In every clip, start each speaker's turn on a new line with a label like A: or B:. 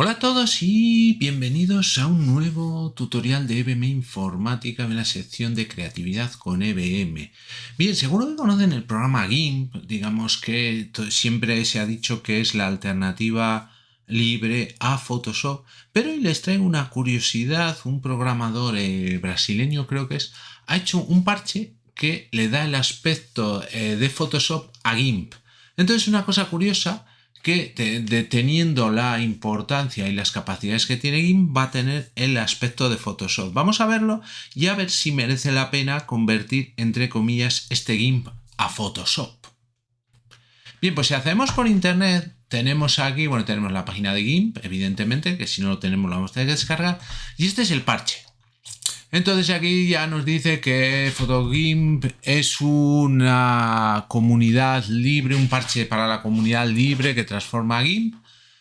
A: Hola a todos y bienvenidos a un nuevo tutorial de EBM Informática en la sección de creatividad con EBM. Bien, seguro que conocen el programa GIMP, digamos que siempre se ha dicho que es la alternativa libre a Photoshop, pero hoy les traigo una curiosidad. Un programador brasileño, creo que es, ha hecho un parche que le da el aspecto de Photoshop a GIMP. Entonces, una cosa curiosa que teniendo la importancia y las capacidades que tiene GIMP va a tener el aspecto de Photoshop. Vamos a verlo y a ver si merece la pena convertir, entre comillas, este GIMP a Photoshop. Bien, pues si hacemos por internet, tenemos aquí, tenemos la página de GIMP, evidentemente, que si no lo tenemos lo vamos a tener que descargar, y este es el parche. Entonces aquí ya nos dice que PhotoGIMP es una comunidad libre, un parche para la comunidad libre que transforma a GIMP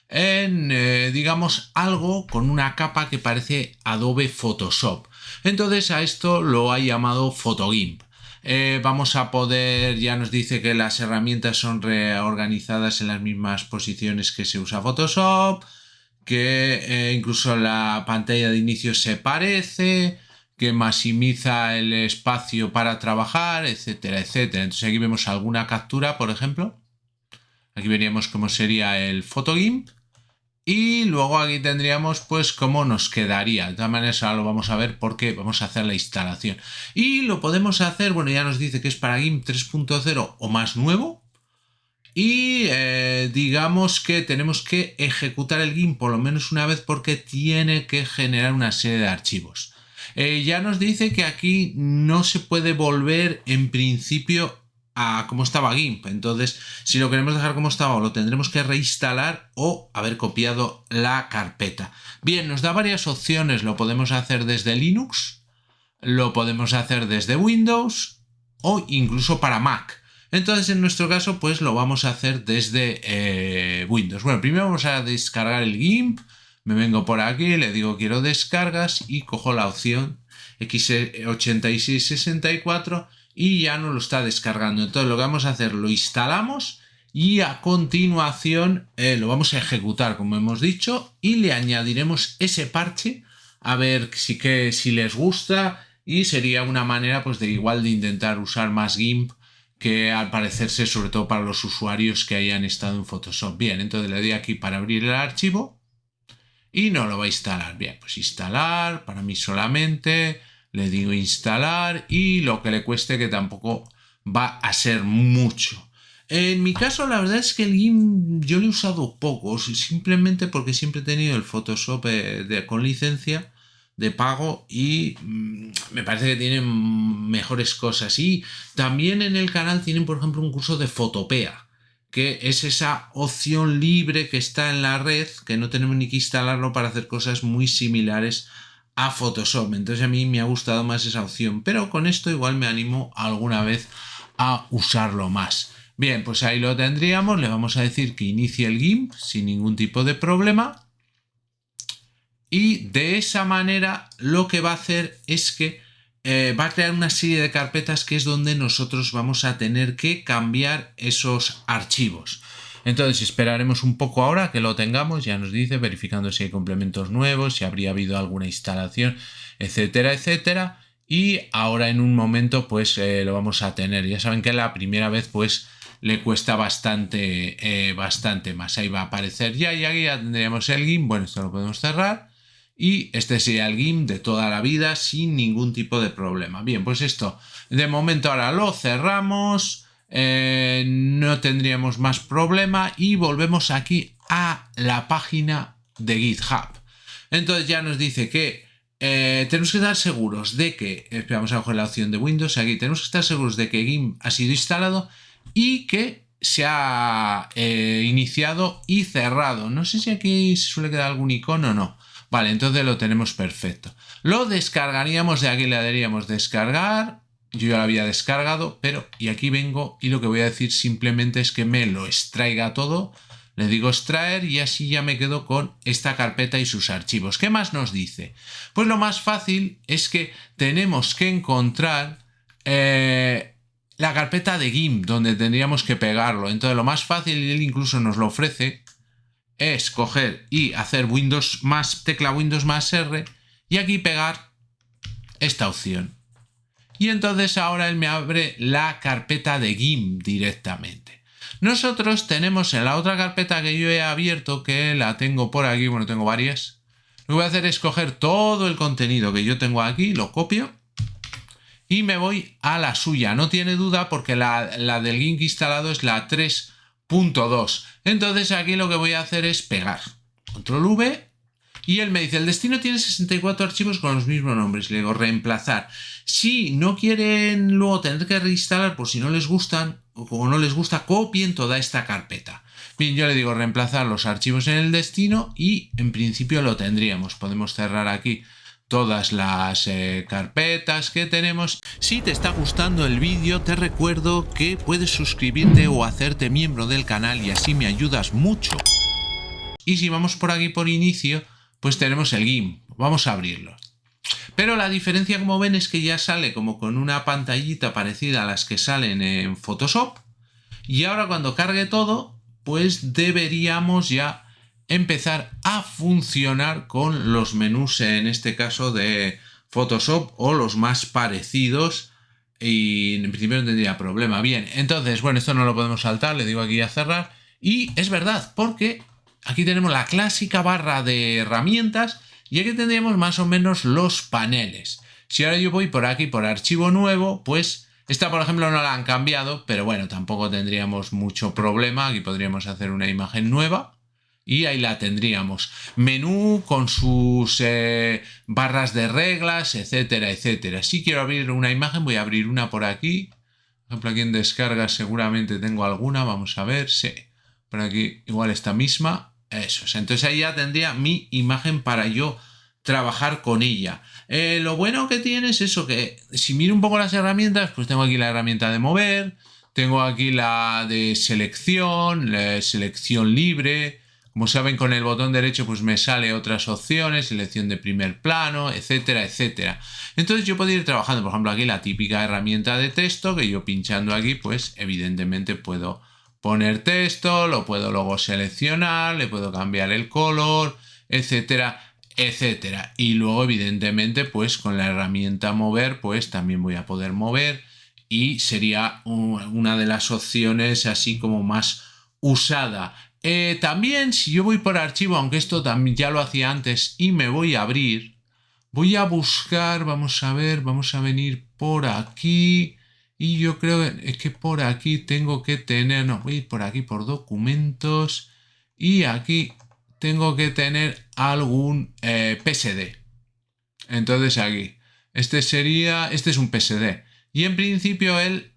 A: en, digamos, algo con una capa que parece Adobe Photoshop. Entonces a esto lo ha llamado PhotoGIMP. Vamos a poder, ya nos dice que las herramientas son reorganizadas en las mismas posiciones que se usa Photoshop, que incluso la pantalla de inicio se parece, que maximiza el espacio para trabajar, etcétera, etcétera. Entonces aquí vemos alguna captura, por ejemplo. Aquí veríamos cómo sería el PhotoGIMP. Y luego aquí tendríamos pues cómo nos quedaría. De todas maneras ahora lo vamos a ver porque vamos a hacer la instalación. Y lo podemos hacer, ya nos dice que es para GIMP 3.0 o más nuevo. Y digamos que tenemos que ejecutar el GIMP por lo menos una vez porque tiene que generar una serie de archivos. Ya nos dice que aquí no se puede volver en principio a como estaba GIMP. Entonces, si lo queremos dejar como estaba, lo tendremos que reinstalar o haber copiado la carpeta. Bien, nos da varias opciones. Lo podemos hacer desde Linux, lo podemos hacer desde Windows o incluso para Mac. Entonces, en nuestro caso, pues lo vamos a hacer desde Windows. Bueno, primero vamos a descargar el GIMP. Me vengo por aquí, le digo quiero descargas y cojo la opción x86-64 y ya nos lo está descargando. Entonces lo que vamos a hacer, lo instalamos y a continuación lo vamos a ejecutar, como hemos dicho, y le añadiremos ese parche a ver si les gusta, y sería una manera pues de igual de intentar usar más GIMP, que al parecerse sobre todo para los usuarios que hayan estado en Photoshop. Bien, entonces le doy aquí para abrir el archivo y no lo va a instalar. Bien, pues instalar, para mí solamente, le digo instalar y lo que le cueste, que tampoco va a ser mucho. En mi caso la verdad es que el GIMP yo lo he usado poco, simplemente porque siempre he tenido el Photoshop con licencia de pago y me parece que tienen mejores cosas. Y también en el canal tienen, por ejemplo, un curso de Photopea, que es esa opción libre que está en la red, que no tenemos ni que instalarlo para hacer cosas muy similares a Photoshop. Entonces a mí me ha gustado más esa opción, pero con esto igual me animo alguna vez a usarlo más. Bien, pues ahí lo tendríamos. Le vamos a decir que inicie el GIMP sin ningún tipo de problema. Y de esa manera lo que va a hacer es que va a crear una serie de carpetas que es donde nosotros vamos a tener que cambiar esos archivos. Entonces esperaremos un poco ahora que lo tengamos. Ya nos dice verificando si hay complementos nuevos, si habría habido alguna instalación, etcétera, etcétera. Y ahora en un momento pues lo vamos a tener. Ya saben que la primera vez pues le cuesta bastante más. Ahí va a aparecer ya, y aquí ya tendríamos el GIMP. Bueno, esto lo podemos cerrar. Y este sería el GIMP de toda la vida sin ningún tipo de problema. Bien, pues esto de momento ahora lo cerramos. No tendríamos más problema y volvemos aquí a la página de GitHub. Entonces ya nos dice que tenemos que estar seguros de que, vamos a coger la opción de Windows, aquí tenemos que estar seguros de que GIMP ha sido instalado y que se ha iniciado y cerrado. No sé si aquí se suele quedar algún icono o no. Vale, entonces lo tenemos perfecto. Lo descargaríamos, de aquí le daríamos descargar. Yo ya lo había descargado, pero y aquí vengo y lo que voy a decir simplemente es que me lo extraiga todo. Le digo extraer y así ya me quedo con esta carpeta y sus archivos. ¿Qué más nos dice? Pues lo más fácil es que tenemos que encontrar la carpeta de GIMP donde tendríamos que pegarlo. Entonces lo más fácil, y él incluso nos lo ofrece, es coger y hacer tecla Windows más R y aquí pegar esta opción. Y entonces ahora él me abre la carpeta de GIMP directamente. Nosotros tenemos en la otra carpeta que yo he abierto, que la tengo por aquí, bueno, tengo varias. Lo que voy a hacer es coger todo el contenido que yo tengo aquí, lo copio y me voy a la suya. No tiene duda porque la del GIMP instalado es la 3.2. Entonces aquí lo que voy a hacer es pegar. Control V. Y él me dice, el destino tiene 64 archivos con los mismos nombres. Le digo, reemplazar. Si no quieren luego tener que reinstalar por si no les gustan o como no les gusta, copien toda esta carpeta. Bien, yo le digo reemplazar los archivos en el destino y en principio lo tendríamos. Podemos cerrar aquí todas las carpetas que tenemos. Si te está gustando el vídeo, te recuerdo que puedes suscribirte o hacerte miembro del canal y así me ayudas mucho. Y si vamos por aquí por inicio, pues tenemos el GIMP. Vamos a abrirlo. Pero la diferencia, como ven, es que ya sale como con una pantallita parecida a las que salen en Photoshop. Y ahora cuando cargue todo, pues deberíamos ya empezar a funcionar con los menús, en este caso de Photoshop o los más parecidos. Y en principio no tendría problema. Bien, entonces, bueno, esto no lo podemos saltar. Le digo aquí a cerrar. Y es verdad, porque aquí tenemos la clásica barra de herramientas y aquí tendríamos más o menos los paneles. Si ahora yo voy por aquí por archivo nuevo, pues esta por ejemplo no la han cambiado, pero bueno, tampoco tendríamos mucho problema. Aquí podríamos hacer una imagen nueva y ahí la tendríamos. Menú con sus barras de reglas, etcétera, etcétera. Si quiero abrir una imagen, voy a abrir una por aquí. Por ejemplo, aquí en descargas seguramente tengo alguna. Vamos a ver, sí. Por aquí igual esta misma. Eso es. Entonces ahí ya tendría mi imagen para yo trabajar con ella. Lo bueno que tiene es eso, que si miro un poco las herramientas, pues tengo aquí la herramienta de mover, tengo aquí la de selección, la selección libre. Como saben, con el botón derecho pues me sale otras opciones, selección de primer plano, etcétera, etcétera. Entonces yo puedo ir trabajando, por ejemplo, aquí la típica herramienta de texto, que yo pinchando aquí, pues evidentemente puedo poner texto, lo puedo luego seleccionar, le puedo cambiar el color, etcétera, etcétera. Y luego, evidentemente, pues con la herramienta mover, pues también voy a poder mover y sería una de las opciones así como más usada. También, si yo voy por archivo, aunque esto también ya lo hacía antes y me voy a abrir, voy a buscar, vamos a ver, vamos a venir por aquí. Y yo creo que por aquí tengo que tener, no, voy a ir por aquí por documentos y aquí tengo que tener algún PSD. Entonces aquí, este es un PSD. Y en principio él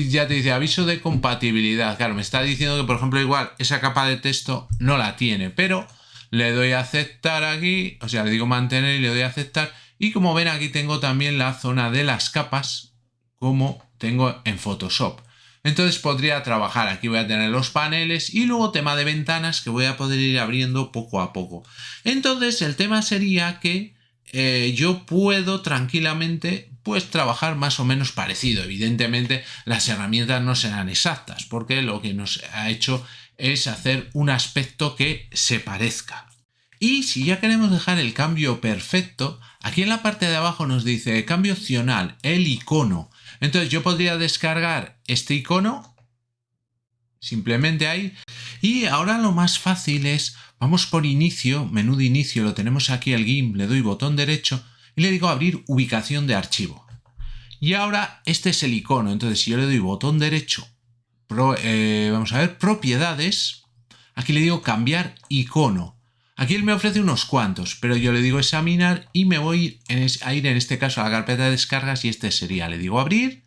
A: ya te dice aviso de compatibilidad. Claro, me está diciendo que por ejemplo igual esa capa de texto no la tiene, pero le doy a aceptar aquí, o sea, le digo mantener y le doy a aceptar. Y como ven aquí tengo también la zona de las capas, como tengo en Photoshop. Entonces podría trabajar, aquí voy a tener los paneles y luego tema de ventanas que voy a poder ir abriendo poco a poco. Entonces el tema sería que yo puedo tranquilamente pues trabajar más o menos parecido. Evidentemente las herramientas no serán exactas porque lo que nos ha hecho es hacer un aspecto que se parezca. Y si ya queremos dejar el cambio perfecto, aquí en la parte de abajo nos dice cambio opcional, el icono. Entonces yo podría descargar este icono, simplemente ahí. Y ahora lo más fácil es, vamos por inicio, menú de inicio, lo tenemos aquí el GIMP, le doy botón derecho y le digo abrir ubicación de archivo. Y ahora este es el icono, entonces si yo le doy botón derecho, vamos a ver, propiedades, aquí le digo cambiar icono. Aquí él me ofrece unos cuantos, pero yo le digo examinar y me voy a ir en este caso a la carpeta de descargas y este sería, le digo abrir,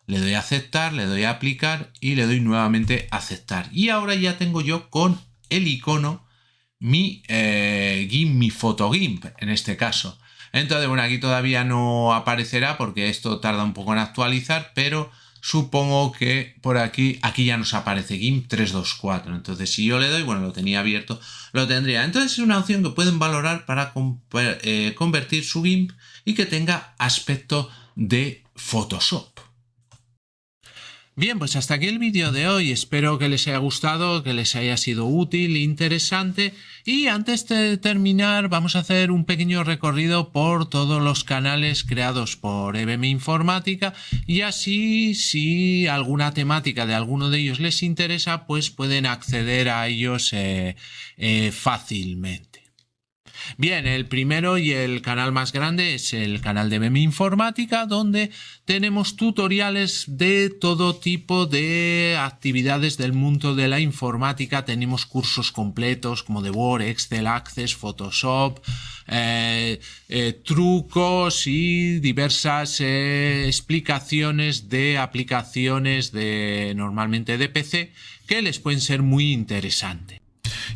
A: le doy a aceptar, le doy a aplicar y le doy nuevamente a aceptar. Y ahora ya tengo yo con el icono mi GIMP, mi PhotoGIMP en este caso. Entonces, bueno, aquí todavía no aparecerá porque esto tarda un poco en actualizar, pero supongo que por aquí ya nos aparece GIMP 324. Entonces, si yo le doy, bueno, lo tenía abierto, lo tendría. Entonces, es una opción que pueden valorar para convertir su GIMP y que tenga aspecto de Photoshop. Bien, pues hasta aquí el vídeo de hoy. Espero que les haya gustado, que les haya sido útil, interesante. Y antes de terminar, vamos a hacer un pequeño recorrido por todos los canales creados por EBM Informática. Y así, si alguna temática de alguno de ellos les interesa, pues pueden acceder a ellos fácilmente. Bien, el primero y el canal más grande es el canal de EBM Informática, donde tenemos tutoriales de todo tipo de actividades del mundo de la informática. Tenemos cursos completos como de Word, Excel, Access, Photoshop, trucos y diversas explicaciones de aplicaciones normalmente de PC que les pueden ser muy interesantes.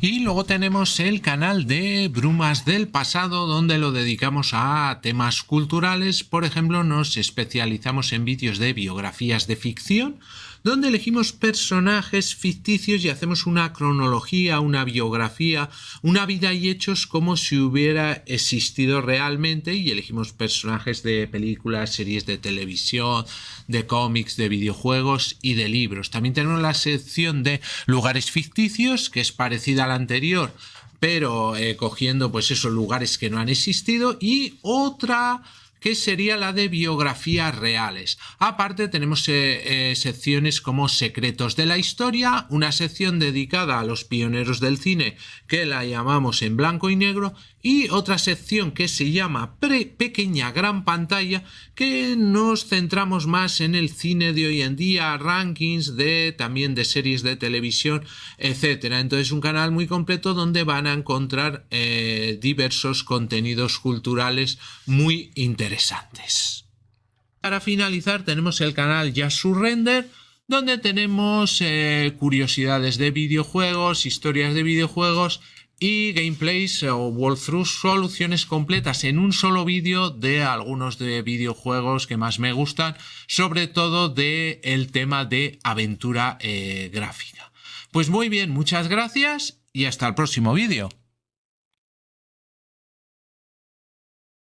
A: Y luego tenemos el canal de Brumas del Pasado, donde lo dedicamos a temas culturales. Por ejemplo, nos especializamos en vídeos de biografías de ficción, donde elegimos personajes ficticios y hacemos una cronología, una biografía, una vida y hechos como si hubiera existido realmente, y elegimos personajes de películas, series de televisión, de cómics, de videojuegos y de libros. También tenemos la sección de lugares ficticios, que es parecida a la anterior, pero cogiendo pues esos lugares que no han existido, y otra que sería la de biografías reales. Aparte tenemos secciones como Secretos de la Historia, una sección dedicada a los pioneros del cine que la llamamos En Blanco y Negro, y otra sección que se llama Pequeña Gran Pantalla, que nos centramos más en el cine de hoy en día, rankings también de series de televisión, etcétera. Entonces un canal muy completo donde van a encontrar diversos contenidos culturales muy interesantes. Para finalizar tenemos el canal Just Surrender, donde tenemos curiosidades de videojuegos, historias de videojuegos y gameplays o walkthroughs, soluciones completas en un solo vídeo de algunos de videojuegos que más me gustan, sobre todo del tema de aventura gráfica. Pues muy bien, muchas gracias y hasta el próximo vídeo.